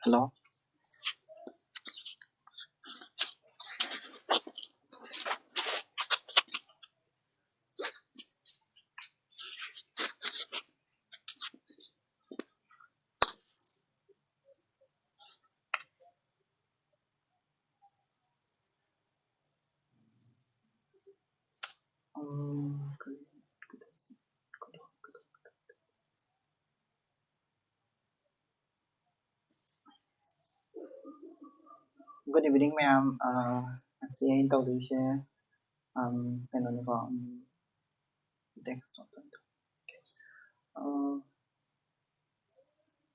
Hello. Good evening, ma'am.Asi ay tawag siya ano ni ko text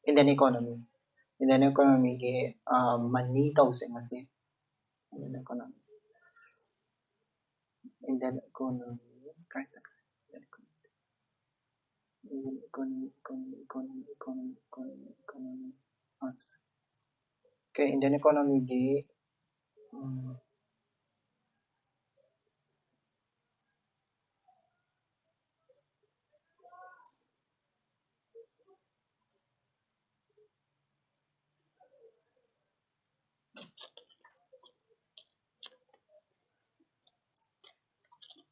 Indian economy. Indian economy ke money tawag siya kasi Indian economy. Indian economy kaisa economy. Okay, Indian economy ke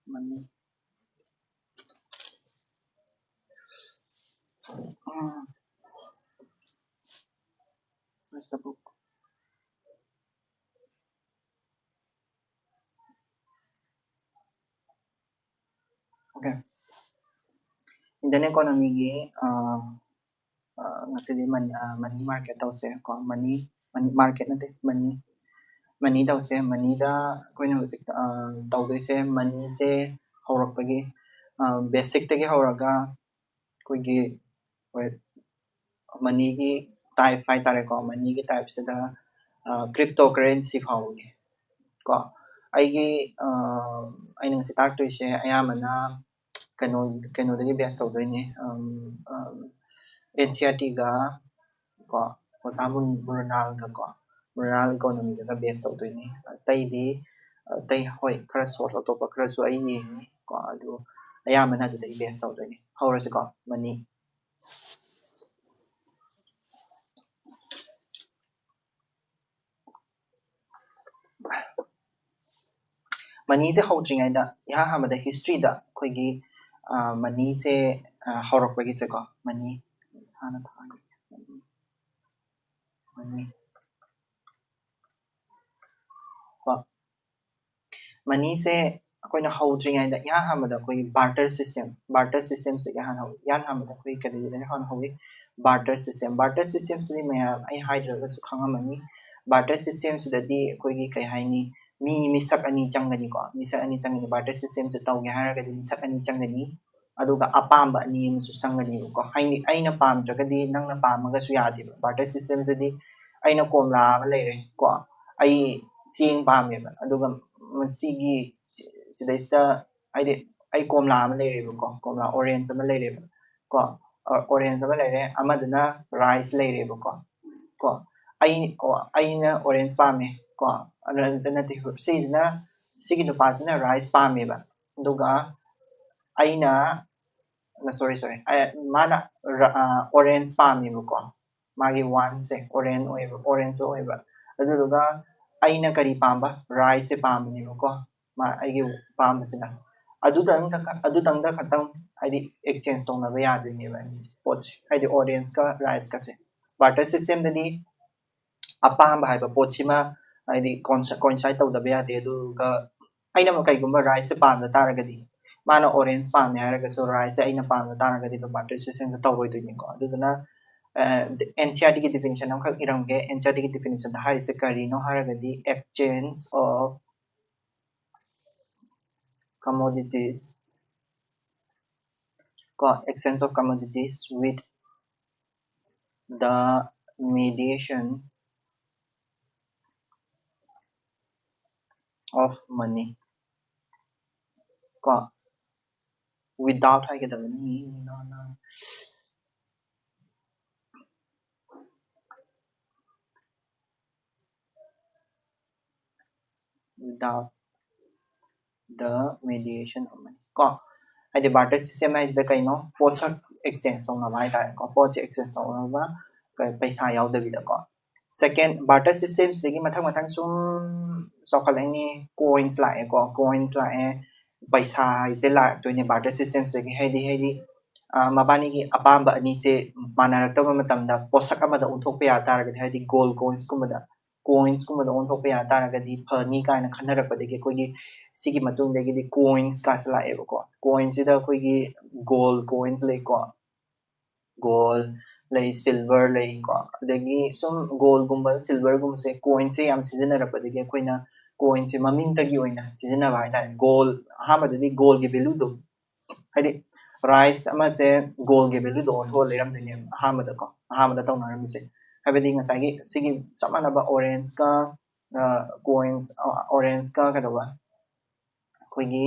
money. Where's the book? Okay. Indian economy ke ngasi money market tawag siya ko money market natin money tawag siya money da koina husik tawag siya money se haurakpagi basic tagi hauraga koigi money ki type haitare ko money ki type sida cryptocurrency fawgi ko aigi aina ngasi taktoise ayamana kano dagi base tawdoine NCERT ga ko Osabun Rural ga ko rural economy ga base tawdoine tai hoi khara source atopa khara su ai yengi ko adu ayamana adu dagi base tawdoine haurase ko money money se hautriŋai da iha hamada history da koigi money se haurakpagi se ko money hana thagi money ko money se akoina hautriŋai da iha hamada koi barter system se yan hamada koi kadi da hana hawi barter system se maya ai haidra su khangamani barter system se da di koigi kai haini misak ani changani ko misak ani changani barter system se tawge haragadi misak ani changani aduga apamba ani musu sangani ko aina pamdragadi nangna pamaga su yadi barter system se di aina komla ma leire ko ai sing pame ba aduga masigi sidaista ai komla ma leire ko komla orange ma leire ko orange ma leire amaduna rice leire ko aina orange pame ko another sina sigi no pasina rice pame ba aduga aina sorry mana orange pame ko magi one se orange oiba aduga aina kari pamba rice pamni ko ma aigi pamba sina adudang da khatang aidi exchange tongna ba yadini ba pot aidi orange ka rice ka se barter system dani apamba haiba pochima aidi coincide tawdaba yade aduga aina ma kaigumba rice pamda taragadi mana orange pamne haraga so rice aina pamda taragadi ba barter system da tawroidini ko aduduna NCERT ki definition am khak iramge NCERT ki definition da harise karino haragadi exchange of commodities with the mediation of money ko without haigedabani no without the mediation of money ko adi barter system is the kaino potsak exchange tongna ba haitare ko potsak exchange tongna ba paisa yaudabida ko second barter systems degi mathang sum chokhalani coins lae ko coins lae paisa ise la to ne barter systems degi haidi mabani gi apamba ani se manarakta matamda posak amada unthokpa ya taragadi haidi gold coins kumada coins kumada unthokpa ya taragadi phani kaina khanarapadagi koigi sigi matungdagi di coins ka sala ebo ko coins ida koigi gold coins le ko gold lay silver lay ko adagi sum gold gumba silver gumba se coin se yam sizinarapadagi koina coin se maming tagi oina sizinaba haida gold hamadadi gold gi value do haidi rice ama se gold gi value do tho leram dine hamada tawnaram se habedi ngasagi sigi chamana ba orange ka coins orange ka kadawa koigi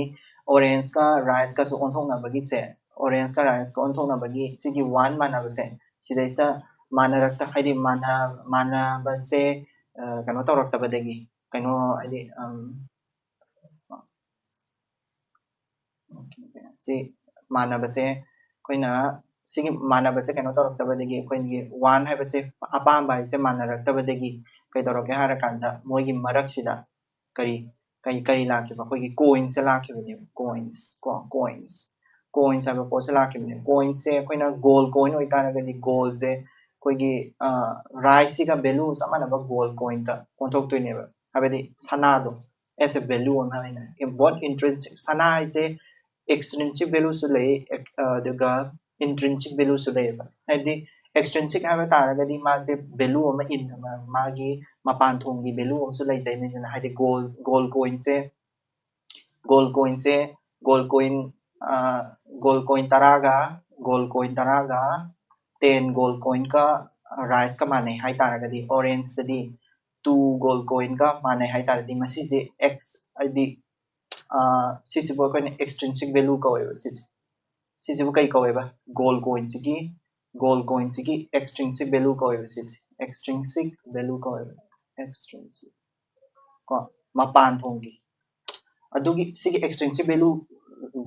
orange ka rice ka so onthongna bagi se orange ka rice ka onthongna bagi sigi one mana ba se sidaista manarakta haidi mana ba se kano tawrakta badagi kano haidi si manabase koina sigi manabase kano tawraktabadagi koingi one haibase apamba ise manaraktabadagi kai tawrake harakanda moigi maraksida kari kai lakiba koigi coins lakibani coins haba pose lakibani coins se koina gold coin oitaragadi gold se koigi rice ga value samanaba gold coin ta onthoktoineba habedi sanado as a value on haina both intrinsic sana ise extrinsic value su lay daga intrinsic value su lay ba haidi extrinsic haba taragadi ma se value ama in magi mapan thong gi value am su lay jai ne haidi gold coin se gold coin se gold coin gold coin taraga gold coin taraga 10 gold coin ka rice ka mane hai taragadi orange tadi 2 gold coin ka mane hai taradi masi je x id sisibo ko extrinsic value ka hoy sisibo kai ka hoy ba gold coin sigi extrinsic value ka hoy extrinsic value ka hoy extrinsic ko mapan thongi adugi sigi extrinsic value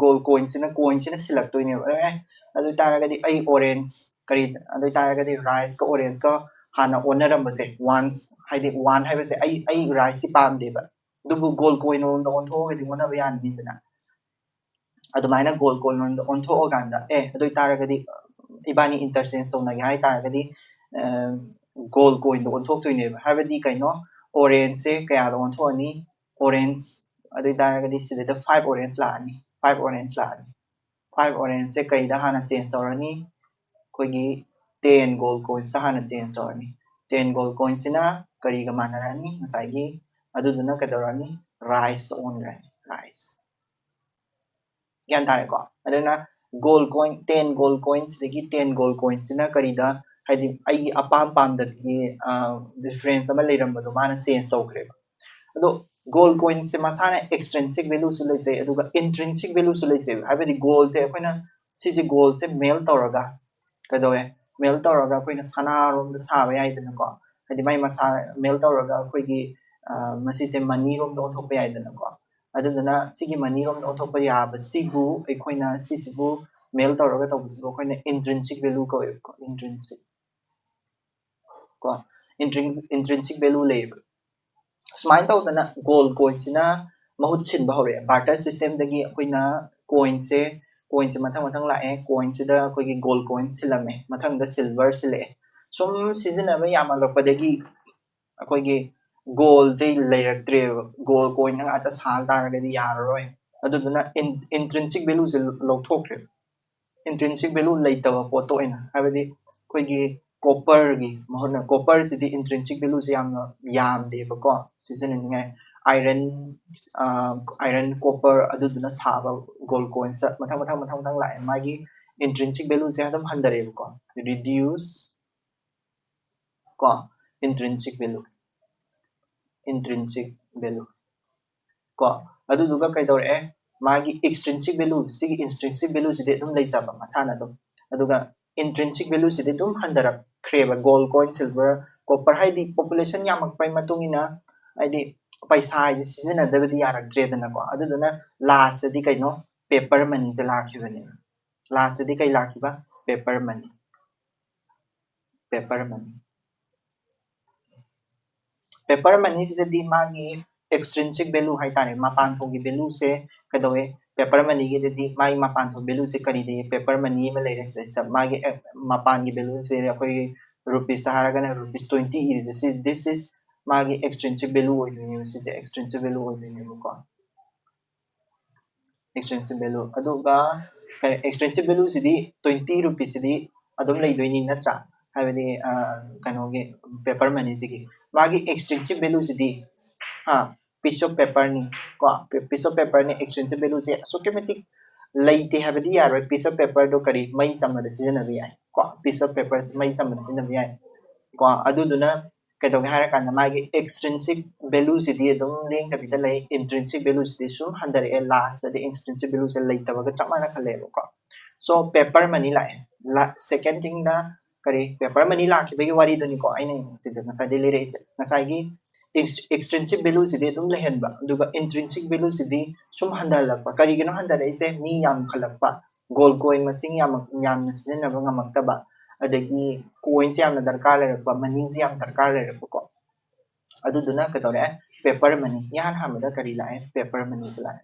gold coin sina select toine adu taragadi ai orange kari adu taragadi rice ka orange ka hana onaram base once haidi one haibase ai rice ti pam deba dubu gold coin on tho hedi mona ba yan bindana adumaina gold coin on tho ganda adu taragadi ibani interchange to nagi hai taragadi gold coin on thok toine ba habadi kaino orange se kaya on tho ani orange adu taragadi sida 5 orange la ani 5 orange la ani 5 orange se kai da hana change torani koigi 10 gold coins ta hana change torani 10 gold coins sina kari ga manarani ngasai aduduna kadorani rice on rice gyan tare ko aduna gold coin 10 gold coins degi 10 gold coins sina kari da haidi ai apam pam da difference ama leiram badu mana change tokre ado gold coin se masana extrinsic value su lei sei aduga intrinsic value su lei sei habedi gold se koina sisi gold se melt toraga kadoe melt toraga koina sana rom da sa ba yai dana ko hadi mai masa melt toraga koigi masi se money rom da thok ba yai dana ko aduna sigi money rom da thok ba ya ba sigu koina sisibu melt toraga to bu koina intrinsic value ko intrinsic ko intrinsic value lei sumain tawdana gold coin sina mahut chinba hore barter system dagi akoina coin se mathang lae coin sida akoigi gold coin silame mathang da silver sile sum season aba yamalakpadagi akoigi gold je leiraktre gold coin ang ata sal taragadi yararoi aduduna intrinsic value se lokthokre intrinsic value leitaba photo ina habadi koigi copper gi mahona copper sidi intrinsic value se yam de ba ko season ni iron iron copper aduduna saba gold coin sa mathang la magi intrinsic value se adam handare ba ko reduce ko intrinsic value ko aduduga kaidore magi extrinsic value sigi intrinsic value sidi dum leisaba masana dum aduga intrinsic value sidi dum handara kreba gold coin silver copper haidi population yamak pai matungina haidi paisa haidi season adabadi yarak dredana ko aduduna last di kaino paper money se lakhibani last di kai lakhiba paper money paper money से दी मागी extrinsic value है तारे मापान थोंगी value से कदवे paper money के दी मागी मापान थोंगी value से करी दे paper money में ले रहे सब मागी मापान की वैल्यू से कोई रुपीस हारगना रुपीस 20 इज दिस इज मागी एक्सट्रिंसिक वैल्यू होइदुनी से एक्सट्रिंसिक वैल्यू होइदुनी को extrinsic value aduga extrinsic value sidi 20 rupees sidi adum leidoini natra habidi kanoge paper money sigi magi extrinsic value sidi ha piece of paper ni ko piece of paper ni extrinsic value se automatic leite habidi yaro piece of paper do kari mai samada sijana bi ai ko piece of paper mai samada sijana bi ai ko aduduna kaidoge hara kan magi extrinsic value sidi adum leng da bita lay intrinsic value sidi sum handare last da extrinsic value se lay tabaga chamana khale ko so paper money la second thing na kari paper money la ki bagi wari duni ko aina sidi ngasai de lere ngasai gi extrinsic value sidi adum lehen ba duga intrinsic value sidi sum handalak ba kari gino handare ise mi yam khalak ba gold coin masing yam sijana ba ngamak ba adagi coins yamna darkar lerakpa money yam darkar lerakpa ko aduduna kadore paper money yan hamada kari lae paper money se lae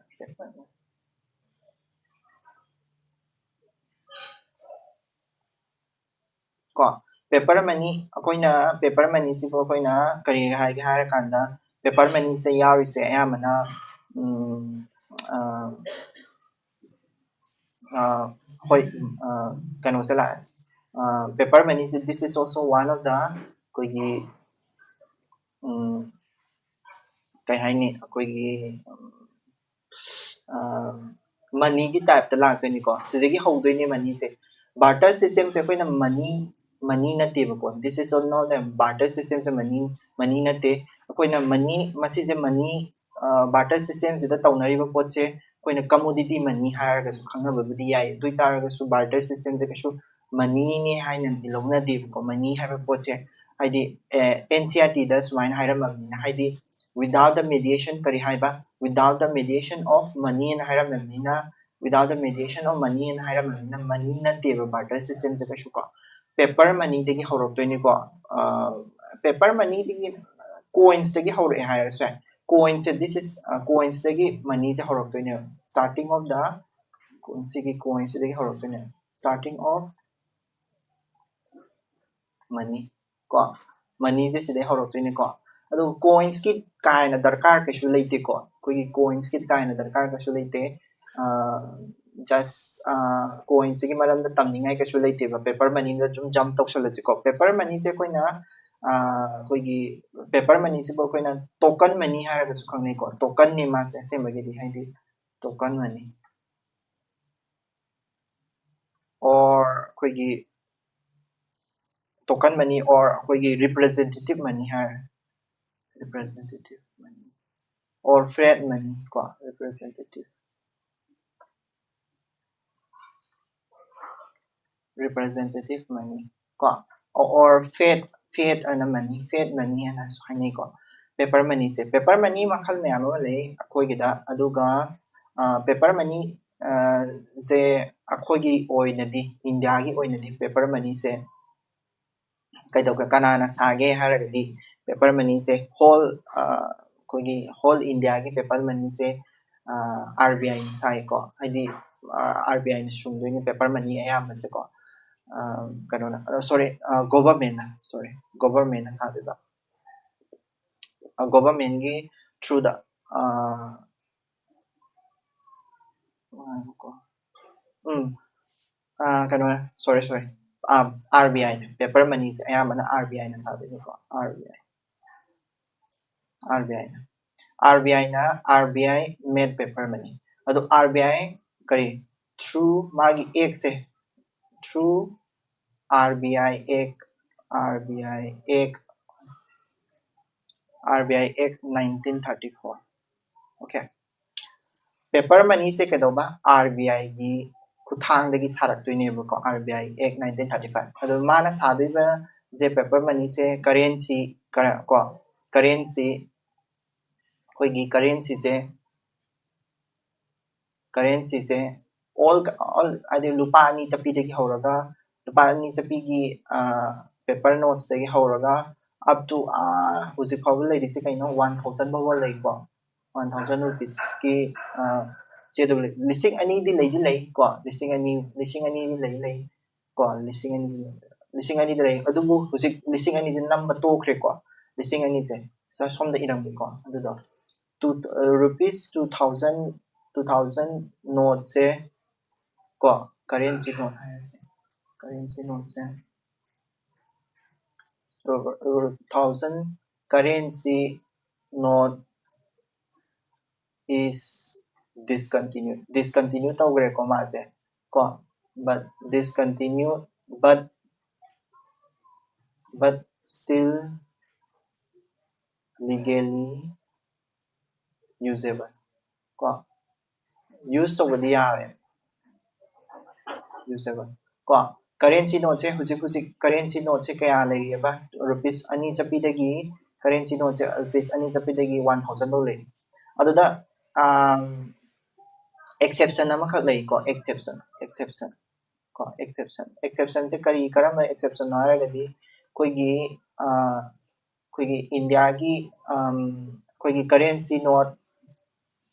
ko paper money akoina paper money si ko koina kari hai ga har kanda paper money se yari se ayamana hoi kano se lae paper money is this is also one of the koigi kai haini koigi money की type ta lak tani ko sidagi howdoi ne money se barter system se koina money na te ko this is all not a barter system se money na te koina money masi se money barter system se da taunari ba pot se koina commodity money har ga su khangna ba budi yai dui tar ga su barter system se ka su money ne haina dilona de ko money ha ba pot se haidi NCERT da sumain hairam na haidi without the mediation kari haiba without the mediation of money and hairam na without the mediation of money and hairam na money na table barter system se ka shuka paper money degi horok to ni ko paper money degi coins degi horok e hair so coins this is coins degi money se horok to ni starting of the coins degi horok to ni starting of money ko money se sidai horok to ni ko ado coins ki kaina darkar ka shu leite ko koi coins ki kaina darkar ka shu leite just coins ki maram da tamningai ka shu leite ba paper money da jum jump tok sala ko paper money se koina koi gi paper money se ko koina token money har ga su khangai ko token ni ma se magi di hai di token money or koi gi token money or koi gi representative money har representative money or fiat money ko representative money ko or fiat ana money ana suhani ko paper money se paper money makhal me ama le akoi gida aduga paper money se akoi gi oinadi india gi oinadi paper money se kaidoka kanana sage haragadi paper money se whole kogi whole india gi paper money se RBI sai ko haidi RBI na sungdoi ni paper money ayam se ko kanona sorry government na sabe ba government gi through the kanona sorry RBI na paper money se ayam na RBI na sabe ko RBI na RBI na RBI made paper money ado RBI kari through magi ek se through RBI Act RBI Act 1934 okay paper money se kedoba RBI gi kuthang dagi sarak toine ko RBI Act 1935 ado mana sabiba je paper money se currency ko currency koi gi currency se all ade lupa ni chapi dagi horaga lupa ni chapi gi paper notes dagi horaga up to hꯧꯖꯤꯛ ꯐꯥꯎꯕ ꯂꯩꯔꯤꯁꯦ ꯀꯩꯅꯣ 1000 ꯐꯥꯎꯕ ꯂꯩꯀꯣ 1000 rupees ꯀꯤ ꯆꯦꯗꯣ ꯂꯤꯁꯤꯡ ꯑꯅꯤꯗꯤ ꯂꯩ ꯀꯣ ꯂꯤꯁꯤꯡ ꯑꯅꯤꯗꯤ ꯂꯩ ꯀꯣ ꯂꯤꯁꯤꯡ ꯑꯅꯤꯗꯤ ꯂꯩ ꯑꯗꯨꯕꯨ ꯍꯧꯖꯤꯛ ꯂꯤꯁꯤꯡ ꯑꯅꯤꯁꯦ ꯅꯝꯕ ꯇꯣꯛꯈ꯭ꯔꯦꯀꯣ ꯂꯤꯁꯤꯡ ꯑꯅꯤꯁꯦ ꯁꯣꯝꯗ ꯏꯔꯝꯒꯦꯀꯣ ꯑꯗꯨꯗꯣ rupees 2000 note se ko currency note haise currency note se 1000 currency note is discontinued tawgre ko mase ko but discontinued but still legally usable ko use tawdi yawe usable ko currency note se hujik currency note se kaya leiyeba rupees ani chapi dagi currency note se rupees ani chapi dagi 1000 lo le aduda exception amakhak lei ko exception se kari karama exception haragadi koigi koigi india gi koigi currency note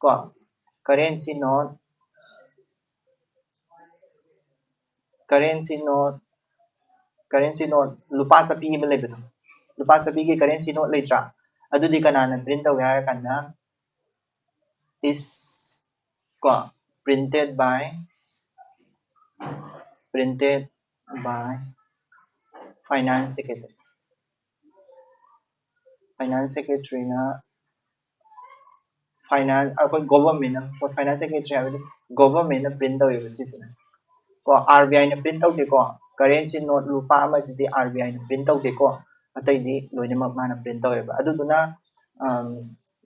ko currency note lupa chapi ma lebedo lupa chapi gi currency note leitra adudi kanana print taw yar kana is ko printed by finance secretary na finance akoi government na finance secretary habidi government na print taw yeba sisina ko RBI na print taw de ko currency note lupa ama sidi RBI na print taw de ko atai di loinamak mana print taw yeba aduduna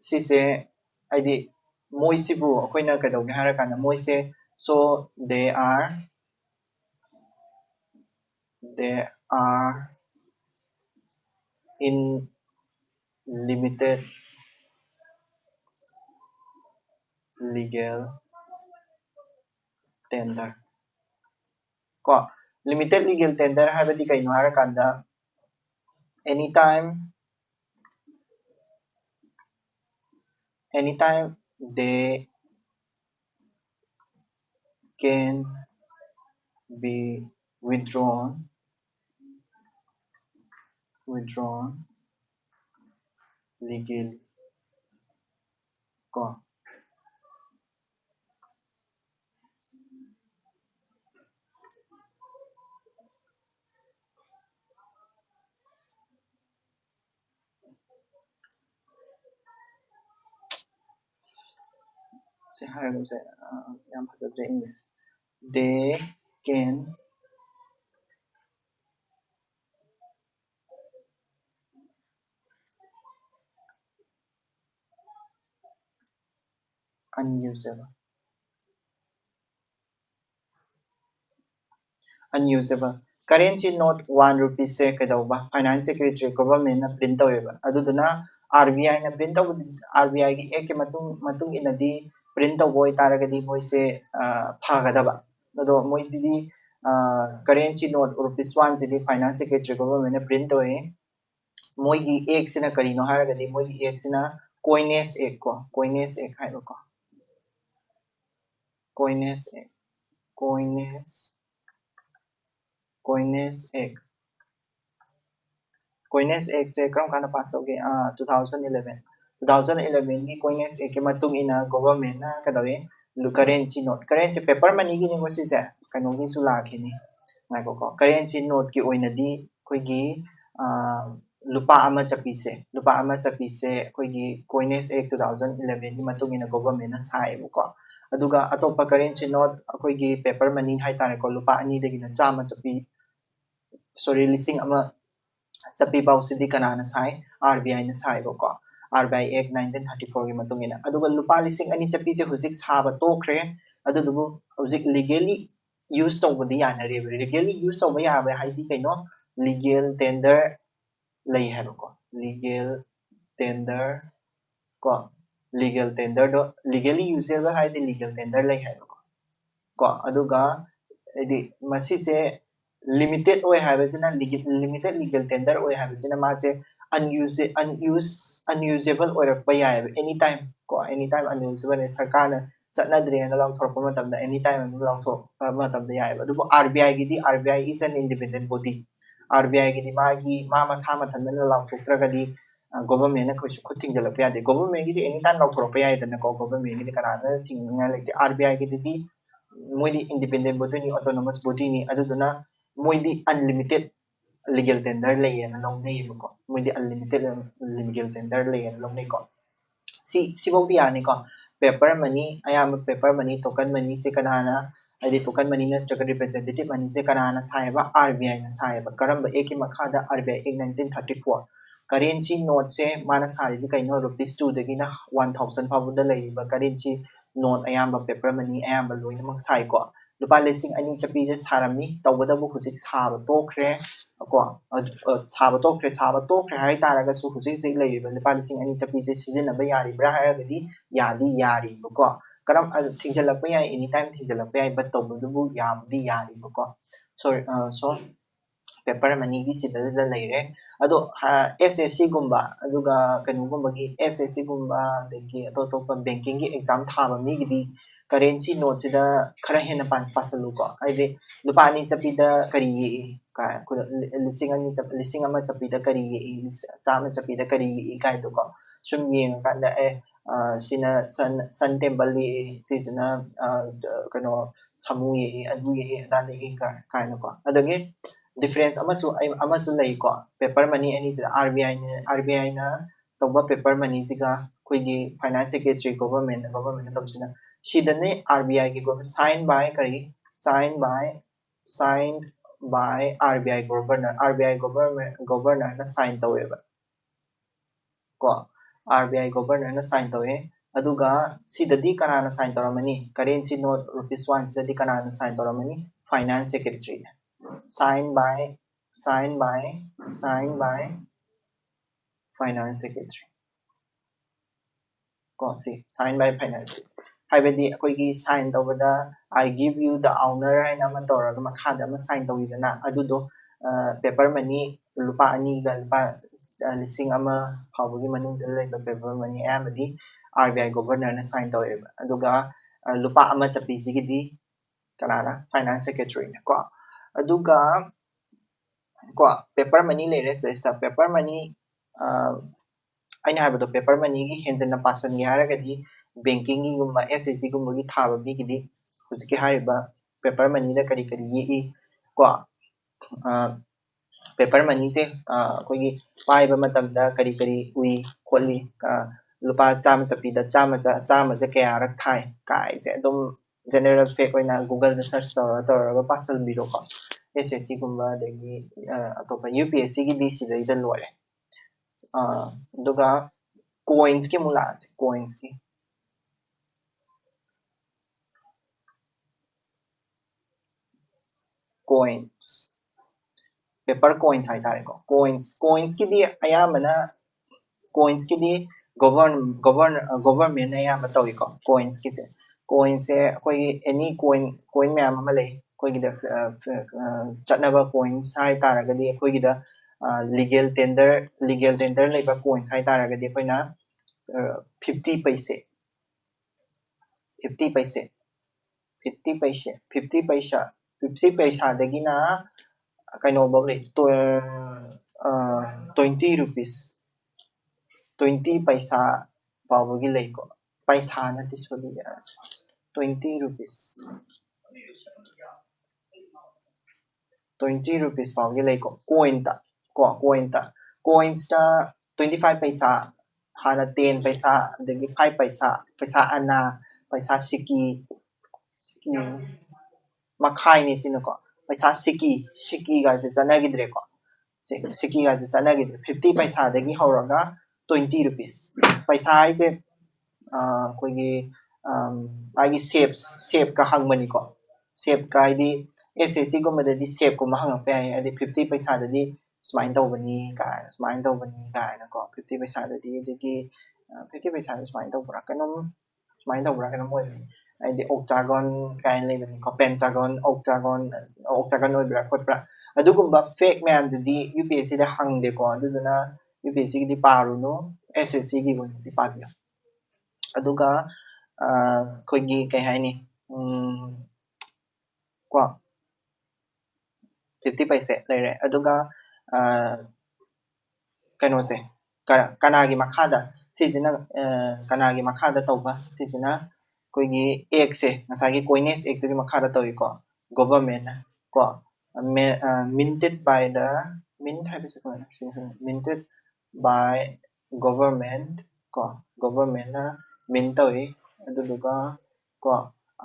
sise aidi moisibu akoina kadawge harakana moise so they are in limited legal tender ko limited legal tender habadi kaino harakanda anytime they can be withdrawn legally ko se haraga se yam phasatre english they can unusable currency note 1 rupees se kadawba finance secretary government na print taweba aduduna RBI na print taw RBI gi ek matung inadi print taw boy taragadi moise phagadaba ado moididi currency note rupees 1 sidi finance secretary government na print tawe moigi ek sina karino haragadi moigi ek sina coinage ek ko coinage ek haiba ko coinage ek coinage ek se kram kana pass tawge 2011 gi coinage ek ke matung ina government na kadawe currency paper money gi ni mosi se kano gi su lakhini ngai ko currency note ki oinadi koi gi lupa ama chapi se koi gi coinage ek 2011 gi matung ina government na sai ko aduga atopa currency note koi gi paper money hai tare ko lupa ani dagi na chama chapi sorry lising ama chapi bau sidi kanana sai RBI na sai ko RBI Act 1934 gi matung ina aduga lupa lising ani chapi se husik saba tokre adudubu husik legally use tawbudi yana re legally use tawba yabe haidi kaino legal tender lay haba ko legal tender do legally usable haidi legal tender lay haba ko aduga edi masi se limited oy habesina limited legal tender oy habesina ma se unusable ꯑꯣꯏꯔꯛꯄ ꯌꯥꯏꯕ anytime ꯀꯣ anytime unusable ꯁꯔꯀꯥꯔꯅ ꯆꯠꯅꯗ꯭ꯔꯦꯅ ꯂꯥꯎꯊꯣꯔꯛꯄ ꯃꯇꯝꯗ anytime ꯑꯗꯨꯝ ꯂꯥꯎꯊꯣꯔꯛꯄ ꯃꯇꯝꯗ ꯌꯥꯏꯕ ꯑꯗꯨꯕꯨ RBI ꯒꯤꯗꯤ RBI is an independent body RBI ꯒꯤꯗꯤ ꯃꯥ ꯃꯁꯥ ꯃꯊꯟꯇꯅ ꯂꯥꯎꯊꯣꯛꯇ꯭ꯔꯒꯗꯤ ꯒꯣꯚꯔꯟꯃꯦꯟꯠꯅ ꯀꯩꯁꯨ ꯈꯨꯠ ꯊꯤꯡꯖꯤꯜꯂꯛꯄ ꯌꯥꯗꯦ ꯒꯣꯚꯔꯟꯃꯦꯟꯠꯒꯤꯗꯤ anytime ꯂꯥꯎꯊꯣꯔꯛꯄ ꯌꯥꯏꯗꯅꯀꯣ ꯒꯣꯚꯔꯟꯃꯦꯟꯠꯒꯤꯗꯤ ꯀꯅꯥꯅ ꯊꯤꯡꯅꯤꯡꯉꯥꯏ ꯂꯩꯇꯦ RBI ꯒꯤꯗꯤ ꯃꯣꯏꯗꯤ independent bodyꯅꯤ autonomous bodyꯅꯤ ꯑꯗꯨꯗꯨꯅ ꯃꯣꯏꯗꯤ unlimited legal tender ꯂꯩꯌꯦꯅ ꯂꯧꯅꯩꯌꯦꯕꯀꯣ ꯃꯣꯏꯗꯤ unlimited legal tender ꯂꯩꯌꯦꯅ ꯂꯧꯅꯩꯀꯣ सिबौदी यानीको पेपर मनी अयाम पेपर मनी टोकन मनी से कनाना हदि टोकन मनी नत्रग रिप्रेजेंटेटिव मनी से कनाना सायबा आरबीआई ना सायबा करम एक की मखादा आरबीआई एक 1934 करेंसी नोट से माना सारी कइनो रुपीस 2 दगिना 1000 फाबुदा लेबा करेंसी नोट अयाम पेपर मनी अयाम लोइनमक सायको lupa listing ani chapi je sarami tawadabu hujik sab tokre ko sab tokre hai taraga su hujik sik leiba lupa listing ani chapi je season ba yari bra haragadi yari ko karam thingjalakpa yai anytime thingjalakpa yai but tawadabu yamdi yari ko so paper money gi sida leire ado SSC gumba aduga kanugumba gi SSC gumba degi atotopa banking gi exam thaba mi gi currency note sida khara hena pasalu ko aide lupa ani chapida kari ka listing ama chapida kari chama chapida kari kai do ko sum yeng kanda sina sun temple li sina kano samu ye adu ye dani ka no ko adagi difference amasu lei ko paper money ani sida RBI na toba paper money siga koigi finance secretary government tabsina sidane RBI ki go signed by RBI governor na sign taweba ko RBI governor na sign tawe aduga sidadi kanana sign taramani currency note rupees 1 sidadi kanana sign taramani finance secretary signed by finance secretary ko si signed by finance हाइबदी अकोगी sign तौबदा I give you the honor हाइना मन तौरगा मखादा म sign तौइदना अदुदो पेपर मनी लुपा अनि गा लुपा लिसिंग अमा फावगी मनुंग जलेबा पेपर मनी आमदी RBI गवर्नर ने साइन तौएबा अदुगा लुपा अमा चपीसिगिदी कनाना फाइनेंस सेक्रेटरी ने को पेपर मनी लेरे से paper money aina habado paper money gi henjana pasan gi haragadi banking gi gumba SSC gumba gi thaba bi gi husiki hariba paper money da kari yi ko paper money se koi gi paiba matam da kari ui kholi lupa chama chapi da chama ja kaya rak thai kai se dum general fake oina google da search tor pasal biro ko SSC gumba degi atopa UPSC gi dc da ida lore दुगा coins के मुला से coins की coins paper coins है तारे को coins की दी आया मना coins की दी government आया मत हुई को coins की से कोई any coin में आम मले कोई किधर चटनाबा coins है तारा कदी कोई किधर legal tender लेबा coins है तारा कदी कोई ना 50 पैसे 50 पैसा दगिना कइनो बबले 20 rupees 20 पैसा पावगी लेको पैसा ना दिसबली 20 rupees 20 rupees Pawgi लेको coins ta 25 पैसा हाना 10 पैसा दगी 5 पैसा आना पैसा सिकी मखाई नि सिनको पैसा सिकी गा से चनागिद्रे को सिकी गा से चनागिद्रे 50 पैसा दगी हौरगा 20 rupees पैसा है कोई आगे सेप का हंगमनी को सेप का आदि SSC को मददी सेप को महंगा पे है आदि 50 पैसा ददी स्माइन तौबनी का ना को 50 पैसा ददी दगी 50 पैसा स्माइन तौबरा कनम मोय आदि octagon काइन लेबनी को pentagon octagon ओइब्रा खोत्रा अदुगुम्बा फेक मैम दुदी UPSC दा हंगदे को अदुदुना UPSC ꯒꯤꯗꯤ ꯄꯥꯔꯨꯅꯨ SSC ꯒꯤ ꯑꯣꯏꯅꯗꯤ ꯄꯥꯕꯤꯌꯨ ꯑꯗꯨꯒ ꯑꯩꯈꯣꯏꯒꯤ ꯀꯩ ꯍꯥꯏꯅꯤ ꯀꯣ 50 ꯄꯩꯁꯦ ꯂꯩꯔꯦ ꯑꯗꯨꯒ ꯀꯩꯅꯣꯁꯦ ꯀꯅꯥꯒꯤ ꯃꯈꯥꯗ ꯁꯤꯁꯤꯅ ꯀꯅꯥꯒꯤ ꯃꯈꯥꯗ ꯇꯧꯕ ꯁꯤꯁꯤꯅ ꯑꯩꯈꯣꯏꯒꯤ ꯑꯦꯛꯁꯦ ꯉꯁꯥꯏꯒꯤ ꯀꯣꯏꯅꯦꯁ ꯑꯦꯛꯇꯨꯒꯤ ꯃꯈꯥꯗ ꯇꯧꯏꯀꯣ ꯒꯣꯚꯔꯟꯃꯦꯟꯠꯅ ꯀꯣ minted by the mint 하면서 minted by government 거 government나 mint तोई अदुदुगा को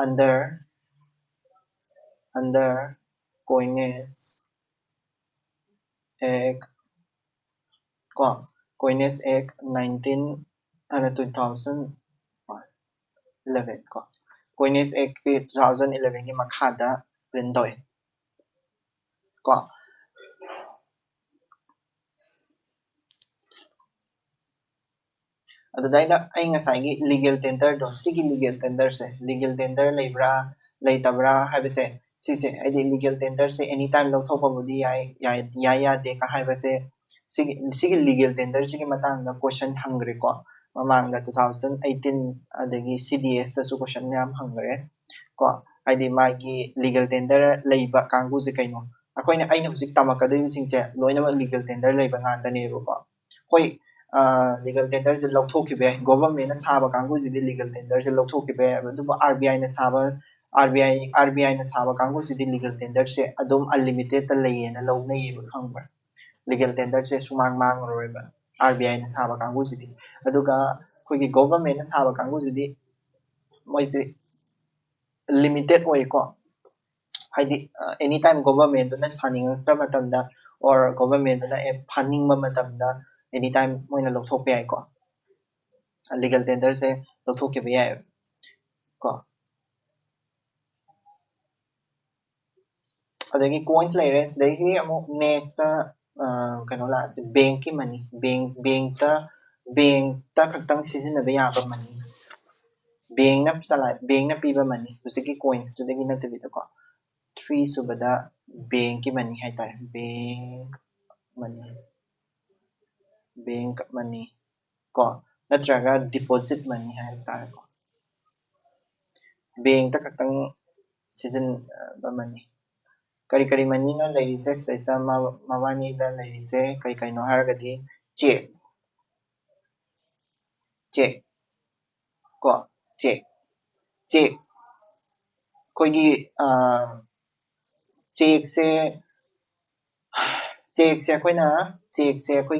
under coinage act को coinage act 2011 को coinage act 2011 की मखादा print तोई को अदुदाइदा अई ngसाइगी लीगल टेंडर दो सिगी लीगल टेंडर से लीगल टेंडर लेब्रा लेतबरा हाबसे सिसे आइदि लीगल टेंडर से एनी टाइम लौथोपबुदी या दे का हाबसे सिगी लीगल टेंडर सिगी मतंग दा क्वेश्चन हंगरे को ममांग दा 2018 अदगी CDS दा सु क्वेश्चन याम हंगरे को आइदि मागी लीगल टेंडर लेबा कांगु से कइनो अखोइना आइना हुजिक तमकदइ सिंगसे लोइना लीगल टेंडर लेबा गांदनेबो को होय लीगल टेंडर से लौथोखिबे गवर्नमेंट साबा कांगु जिदि लीगल टेंडर से लौथोखिबे अदुबो RBI ने साबा RBI ने साबा कांगु जिदि लीगल टेंडर से अदुम अनलिमिटेड त लेयेना लौनयेबो खंगबा लीगल टेंडर से सुमांग मांगरोयबा RBI ने साबा कांगु जिदि अदुगा खोगी गवर्नमेंट ने साबा कांगु जिदि मोइसे लिमिटेड ओइको हाइदि एनी टाइम गवर्नमेंट ना सानिंगत्रा मतमदा और गवर्नमेंट ना फनिंगबा मतमदा एनी टाइम मोइना लौथोकपे याइको लीगल टेंडर से लौथोकपे याइ को अदगी कॉइन्स लेरे सदगी अमु नेक्स्ट कनो ला से बैंक की मनी बैंक ता खक्तंग सिजिनबे याबा मनी बैंक ना पीबा मनी हुसिकी कॉइन्स तुदगी नतबिदा को 3 सुबदा बैंक की मनी है तारे बैंक मनी को नत्रगा डिपॉजिट मनी है तारे को बैंक ता खक्तंग सीजन मनी करी करी मनी ना लेरिसे स्पेसा मवानी दा लेरिसे कई कई नो हारगदी चेक को चेक कोई चेक से कोई ना चेक से कोई